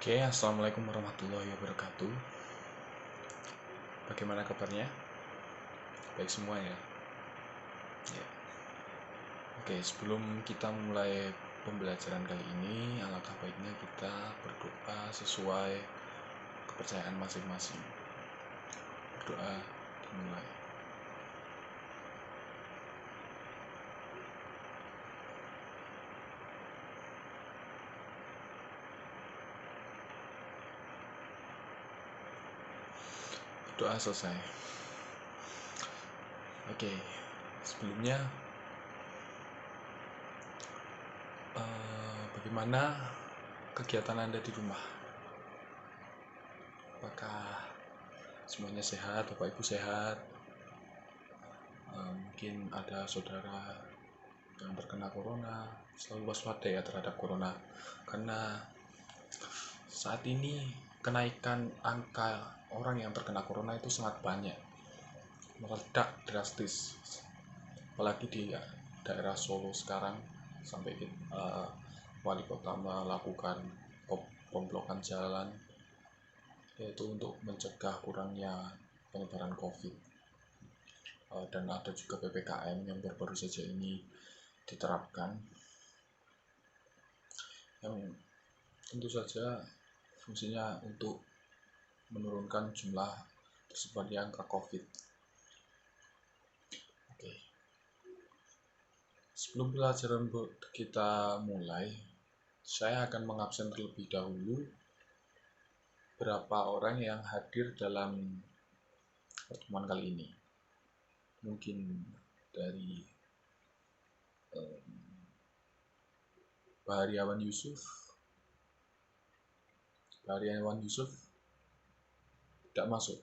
Oke, assalamualaikum warahmatullahi wabarakatuh. Bagaimana kabarnya? Baik semua ya. Ya. Oke, sebelum kita mulai pembelajaran kali ini, alangkah baiknya kita berdoa sesuai kepercayaan masing-masing. Berdoa dimulai. Doa selesai. Oke, sebelumnya bagaimana kegiatan Anda di rumah? Apakah semuanya sehat, Bapak Ibu sehat? Mungkin ada saudara yang terkena corona, selalu waspada ya terhadap corona, karena saat ini kenaikan angka orang yang terkena corona itu sangat banyak, meledak drastis, apalagi di daerah Solo sekarang sampai wali kota melakukan pemblokan jalan, yaitu untuk mencegah kurangnya penyebaran COVID. Dan ada juga PPKM yang baru-baru saja ini diterapkan, yang tentu saja fungsinya untuk menurunkan jumlah tersebarnya angka COVID. Oke. Sebelum pelajaran kita mulai, saya akan mengabsen terlebih dahulu berapa orang yang hadir dalam pertemuan kali ini. Mungkin dari Bahariawan Yusuf. Bahariawan Yusuf tidak masuk.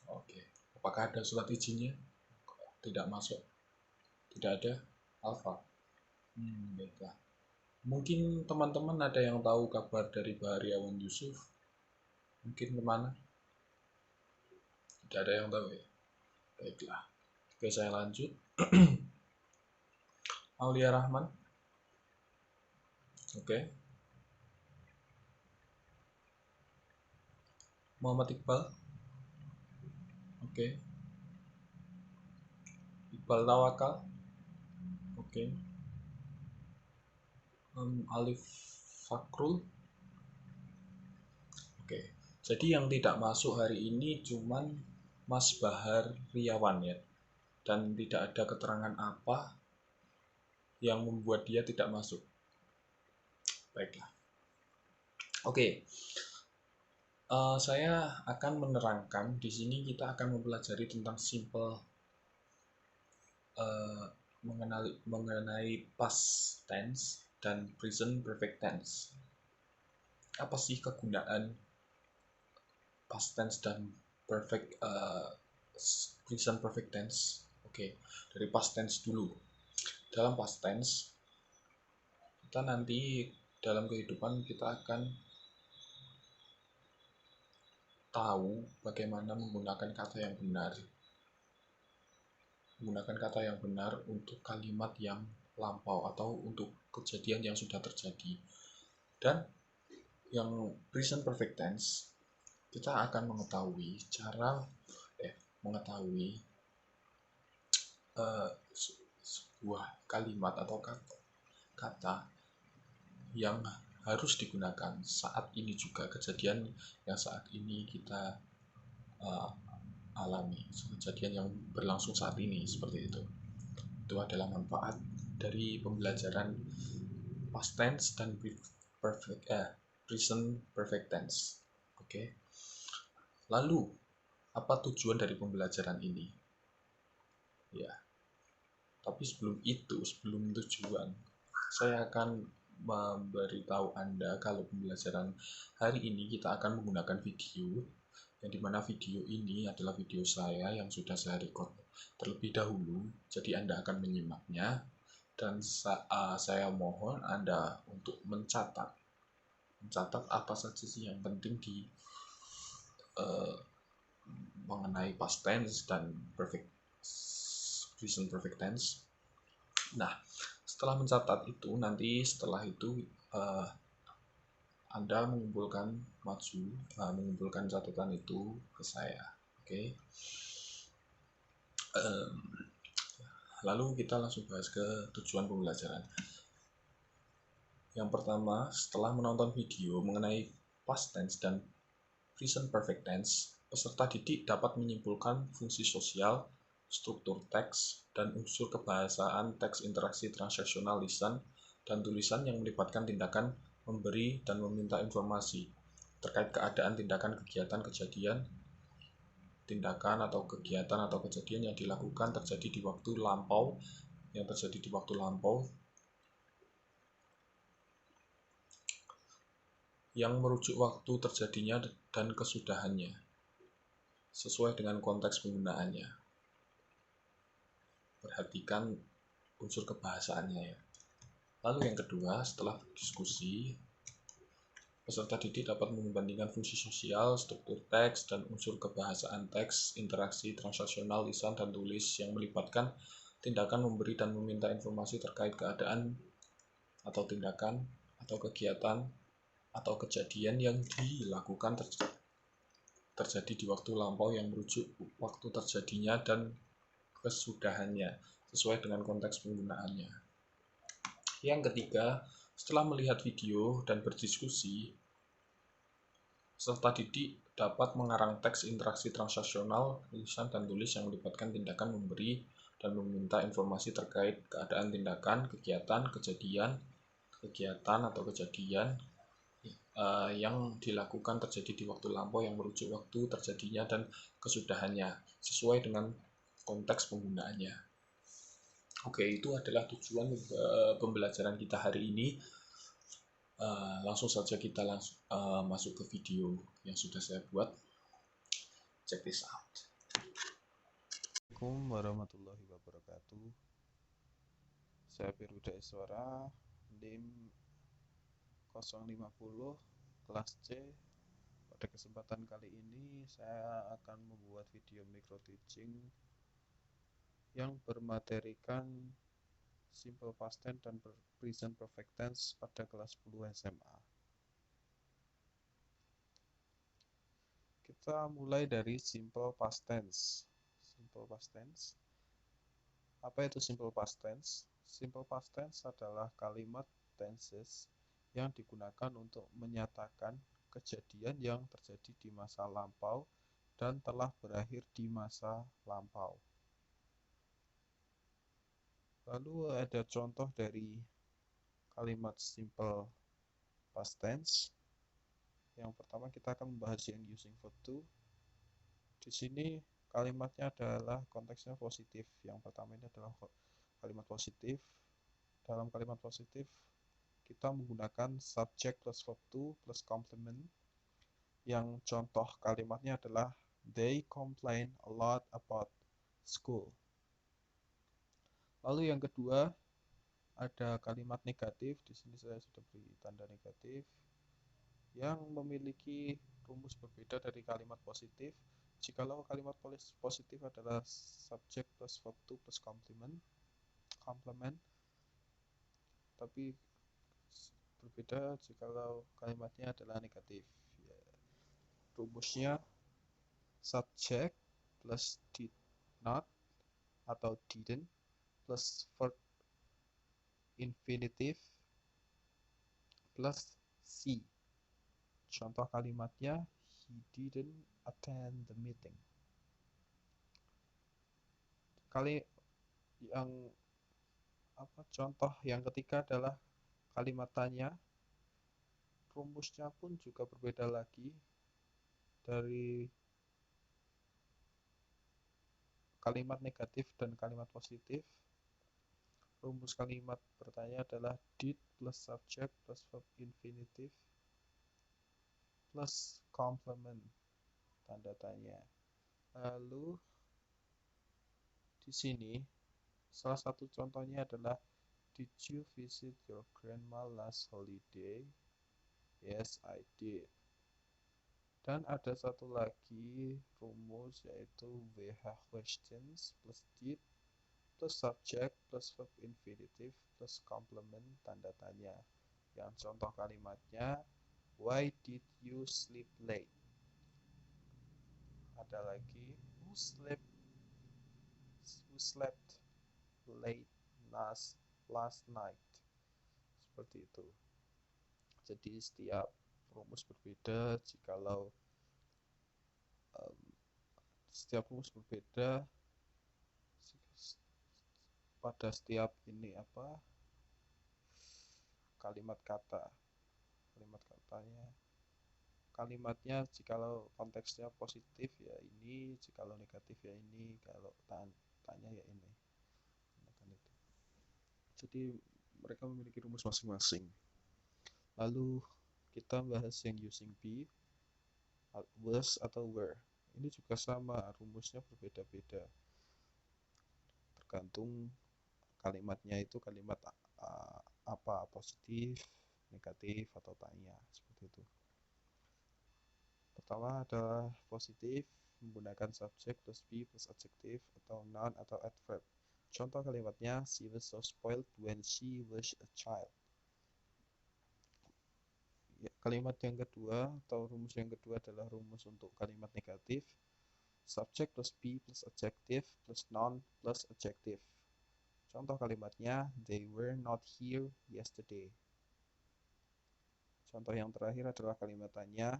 Oke. Apakah ada surat izinnya? Tidak masuk. Tidak ada. Alfa. Baiklah. Mungkin teman-teman ada yang tahu kabar dari Bahariawan Yusuf? Mungkin kemana? Tidak ada yang tahu ya? Baiklah. Oke, saya lanjut. Aulia Rahman. Oke. Muhammad Iqbal. Oke. Iqbal Tawakal. Oke. Alif Fakrul. Oke. Jadi yang tidak masuk hari ini cuman Mas Bahar Riawan ya. Dan tidak ada keterangan apa yang membuat dia tidak masuk. Baiklah. Oke. Saya akan menerangkan di sini kita akan mempelajari tentang simple mengenai past tense dan present perfect tense. Apa sih kegunaan past tense dan present perfect tense? Oke, dari past tense dulu. Dalam past tense, kita nanti dalam kehidupan kita akan tahu bagaimana menggunakan kata yang benar. Menggunakan kata yang benar untuk kalimat yang lampau atau untuk kejadian yang sudah terjadi. Dan yang present perfect tense, kita akan mengetahui sebuah kalimat atau kata yang harus digunakan saat ini juga, kejadian yang saat ini kita alami, kejadian yang berlangsung saat ini, seperti itu. Itu adalah manfaat dari pembelajaran past tense dan present perfect tense. Oke. Lalu, apa tujuan dari pembelajaran ini? Ya. Tapi sebelum tujuan, saya akan memberitahu Anda kalau pembelajaran hari ini kita akan menggunakan video, yang dimana video ini adalah video saya yang sudah saya record terlebih dahulu, jadi Anda akan menyimaknya, dan saya mohon Anda untuk mencatat apa saja sih yang penting di mengenai past tense dan present perfect tense. Nah, setelah mencatat itu, nanti setelah itu Anda mengumpulkan catatan itu ke saya. Oke. Lalu kita langsung bahas ke tujuan pembelajaran. Yang pertama, setelah menonton video mengenai past tense dan present perfect tense, peserta didik dapat menyimpulkan fungsi sosial, struktur teks, dan unsur kebahasaan teks interaksi transaksional lisan dan tulisan yang melibatkan tindakan memberi dan meminta informasi terkait keadaan, tindakan, kegiatan, kejadian, tindakan atau kegiatan atau kejadian yang dilakukan terjadi di waktu lampau, yang merujuk waktu terjadinya dan kesudahannya, sesuai dengan konteks penggunaannya. Perhatikan unsur kebahasaannya ya. Lalu yang kedua, setelah diskusi, peserta didik dapat membandingkan fungsi sosial, struktur teks, dan unsur kebahasaan teks, interaksi transaksional lisan dan tulis yang melibatkan tindakan memberi dan meminta informasi terkait keadaan atau tindakan atau kegiatan atau kejadian yang dilakukan terjadi di waktu lampau yang merujuk waktu terjadinya dan kesudahannya sesuai dengan konteks penggunaannya. Yang ketiga, setelah melihat video dan berdiskusi, peserta didik dapat mengarang teks interaksi transaksional lisan dan tulis yang melibatkan tindakan memberi dan meminta informasi terkait keadaan, tindakan, kegiatan atau kejadian yang dilakukan terjadi di waktu lampau yang merujuk waktu terjadinya dan kesudahannya sesuai dengan konteks penggunaannya. Oke, itu adalah tujuan pembelajaran kita hari ini. Langsung saja kita masuk ke video yang sudah saya buat. Check this out. Assalamualaikum warahmatullahi wabarakatuh. Saya Firhuda Iswara, NIM 050 kelas C. Pada kesempatan kali ini saya akan membuat video micro teaching yang bermaterikan simple past tense dan present perfect tense pada kelas 10 SMA. Kita mulai dari simple past tense. Simple past tense. Apa itu simple past tense? Simple past tense adalah kalimat tenses yang digunakan untuk menyatakan kejadian yang terjadi di masa lampau dan telah berakhir di masa lampau. Lalu ada contoh dari kalimat simple past tense. Yang pertama kita akan membahas yang using verb to. Di sini kalimatnya adalah konteksnya positif. Yang pertama ini adalah kalimat positif. Dalam kalimat positif kita menggunakan subject plus verb to plus complement. Yang contoh kalimatnya adalah they complain a lot about school. Lalu yang kedua ada kalimat negatif. Di sini saya sudah beri tanda negatif yang memiliki rumus berbeda dari kalimat positif. Jikalau kalimat positif adalah subject plus verb to plus complement, tapi berbeda jikalau kalimatnya adalah negatif. Rumusnya subject plus did not atau didn't plus verb infinitive plus C. Contoh kalimatnya he didn't attend the meeting. Contoh yang ketiga adalah kalimat tanya. Rumusnya pun juga berbeda lagi dari kalimat negatif dan kalimat positif. Rumus kalimat bertanya adalah did plus subject plus verb infinitive plus complement tanda tanya. Lalu di sini salah satu contohnya adalah did you visit your grandma last holiday? Yes, I did. Dan ada satu lagi rumus yaitu WH questions plus did plus subject plus verb infinitive plus complement tanda tanya. Yang contoh kalimatnya Why did you sleep late? Ada lagi, who slept late last night. Seperti itu. Jadi setiap rumus berbeda. Jikalau setiap rumus berbeda pada setiap ini kalimat katanya, kalimatnya jikalau konteksnya positif ya ini, jikalau negatif ya ini, kalau tanya ya ini. Jadi mereka memiliki rumus masing-masing. Lalu kita bahas yang using be, was atau were. Ini juga sama, rumusnya berbeda-beda. Tergantung kalimatnya itu kalimat apa, positif, negatif, atau tanya, seperti itu. Pertama adalah positif, menggunakan subjek plus be plus adjective atau noun atau adverb. Contoh kalimatnya, she was so spoiled when she was a child. Ya, kalimat yang kedua atau rumus yang kedua adalah rumus untuk kalimat negatif. Subject plus be plus adjective plus noun plus adjective. Contoh kalimatnya, they were not here yesterday. Contoh yang terakhir adalah kalimat tanya,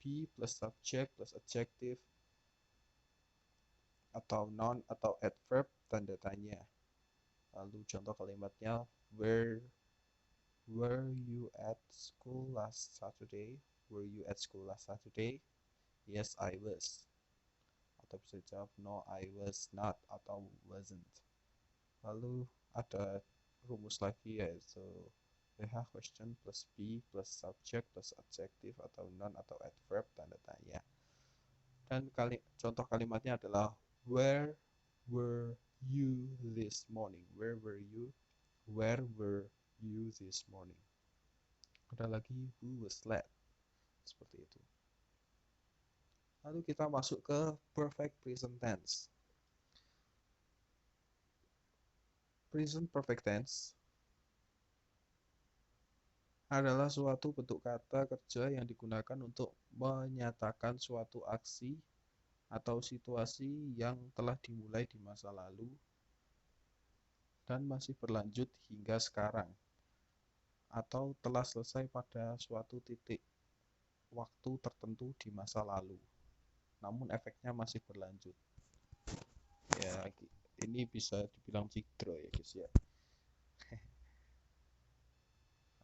be plus subject plus adjective atau noun atau adverb tanda tanya. Lalu contoh kalimatnya, were you at school last Saturday? Were you at school last Saturday? Yes, I was. Atau bisa jawab, no, I was not atau wasn't. Lalu ada rumus lagi yaitu WH question plus be plus subject plus adjective atau noun atau adverb tanda tanya. Dan contoh kalimatnya adalah where were you this morning? Where were you this morning? Ada lagi who was late. Seperti itu. Lalu kita masuk ke perfect present tense. Present perfect tense adalah suatu bentuk kata kerja yang digunakan untuk menyatakan suatu aksi atau situasi yang telah dimulai di masa lalu dan masih berlanjut hingga sekarang, atau telah selesai pada suatu titik waktu tertentu di masa lalu, namun efeknya masih berlanjut. Ya, ini bisa dibilang cikdro ya guys ya.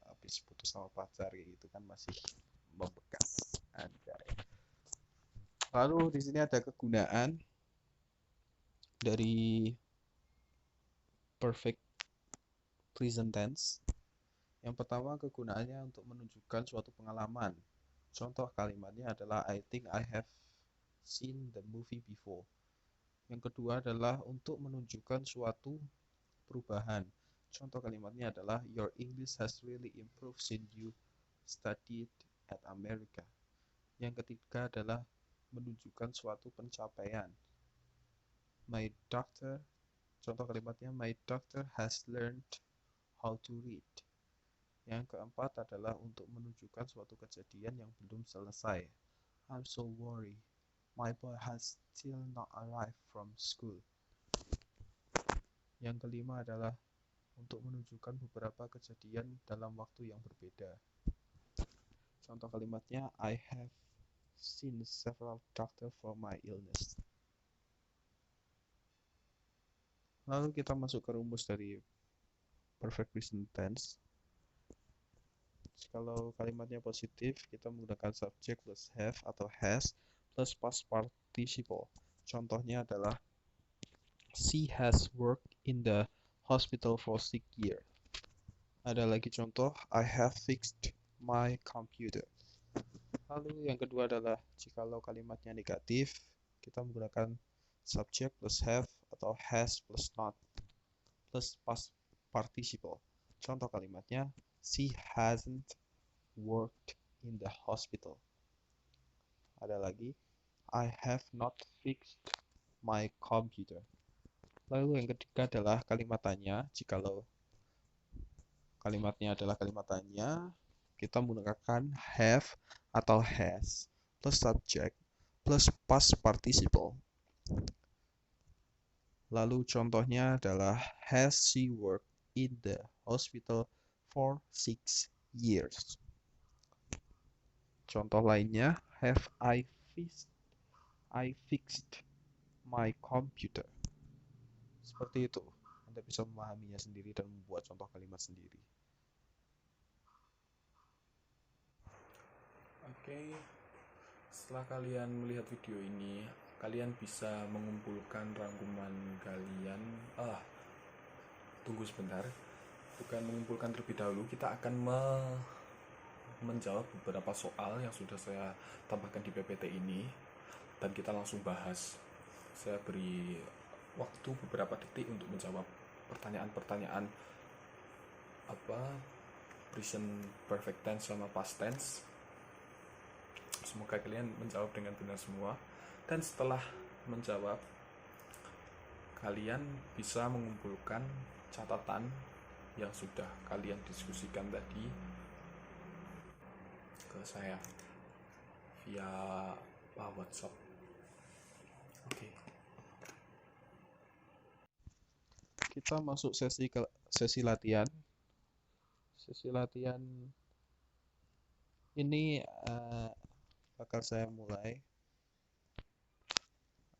Habis putus sama pacar gitu kan masih membekas. Anjay. Lalu di sini ada kegunaan dari perfect present tense. Yang pertama, kegunaannya untuk menunjukkan suatu pengalaman. Contoh kalimatnya adalah I think I have seen the movie before. Yang kedua adalah untuk menunjukkan suatu perubahan. Contoh kalimatnya adalah your English has really improved since you studied at America. Yang ketiga adalah menunjukkan suatu pencapaian. Contoh kalimatnya my doctor has learned how to read. Yang keempat adalah untuk menunjukkan suatu kejadian yang belum selesai. I'm so worried. My boy has still not arrived from school. Yang kelima adalah untuk menunjukkan beberapa kejadian dalam waktu yang berbeda. Contoh kalimatnya, I have seen several doctors for my illness. Lalu kita masuk ke rumus dari perfect present tense. Kalau kalimatnya positif, kita menggunakan subject plus have atau has plus past participle. Contohnya adalah she has worked in the hospital for 6 years. Ada lagi contoh, I have fixed my computer. Lalu yang kedua adalah jikalau kalimatnya negatif, kita menggunakan subject plus have atau has plus not plus past participle. Contoh kalimatnya, she hasn't worked in the hospital. Ada lagi, I have not fixed my computer. Lalu yang ketiga adalah kalimat tanya. Jikalau kalimatnya adalah kalimat tanya, kita menggunakan have atau has plus subject plus past participle. Lalu contohnya adalah has she worked in the hospital for 6 years. Contoh lainnya, have I fixed my computer. Seperti itu. Anda bisa memahaminya sendiri dan membuat contoh kalimat sendiri. Oke, setelah kalian melihat video ini, kalian bisa mengumpulkan rangkuman kalian. Tunggu sebentar. Bukan mengumpulkan terlebih dahulu, kita akan menjawab beberapa soal yang sudah saya tambahkan di PPT ini, dan kita langsung bahas. Saya beri waktu beberapa detik untuk menjawab pertanyaan-pertanyaan present perfect tense sama past tense. Semoga kalian menjawab dengan benar semua, dan setelah menjawab, kalian bisa mengumpulkan catatan yang sudah kalian diskusikan tadi ke saya via WhatsApp. Oke. Kita masuk sesi latihan. Sesi latihan ini bakal saya mulai.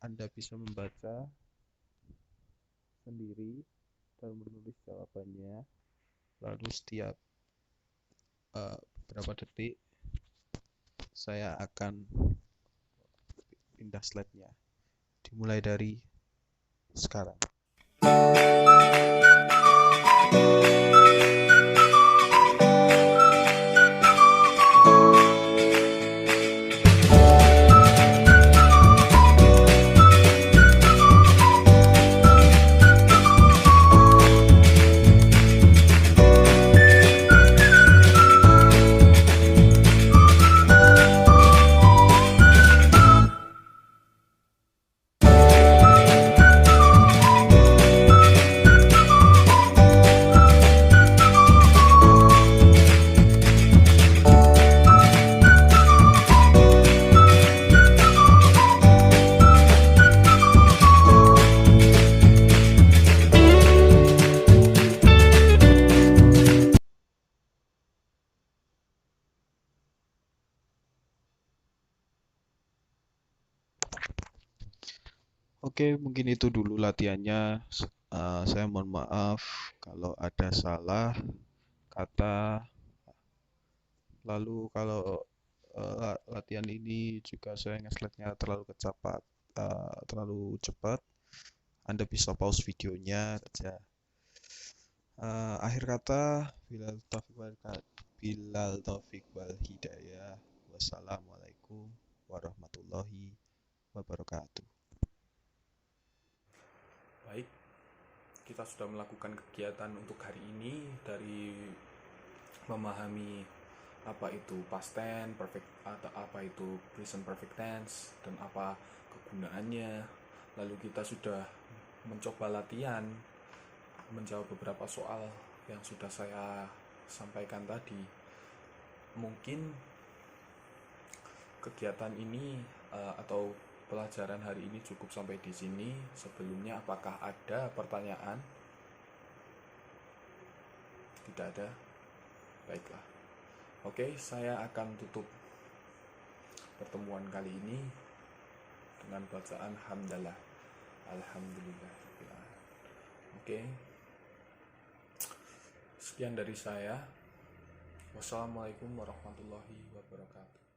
Anda bisa membaca sendiri dan menulis jawabannya. Lalu setiap beberapa detik saya akan pindah slide-nya. Dimulai dari sekarang. Oke, mungkin itu dulu latihannya. Saya mohon maaf kalau ada salah kata. Lalu kalau latihan ini juga saya nge-slide-nya terlalu terlalu cepat, Anda bisa pause videonya saja. Akhir kata, bilal taufiq wal hidayah. Wassalamualaikum warahmatullahi wabarakatuh. Baik, kita sudah melakukan kegiatan untuk hari ini, dari memahami apa itu past tense, perfect, atau apa itu present perfect tense, dan apa kegunaannya. Lalu kita sudah mencoba latihan menjawab beberapa soal yang sudah saya sampaikan tadi. Mungkin kegiatan ini atau pelajaran hari ini cukup sampai di sini. Sebelumnya, apakah ada pertanyaan? Tidak ada? Baiklah. Oke, saya akan tutup pertemuan kali ini dengan bacaan hamdalah. Alhamdulillah. Oke. Sekian dari saya. Wassalamualaikum warahmatullahi wabarakatuh.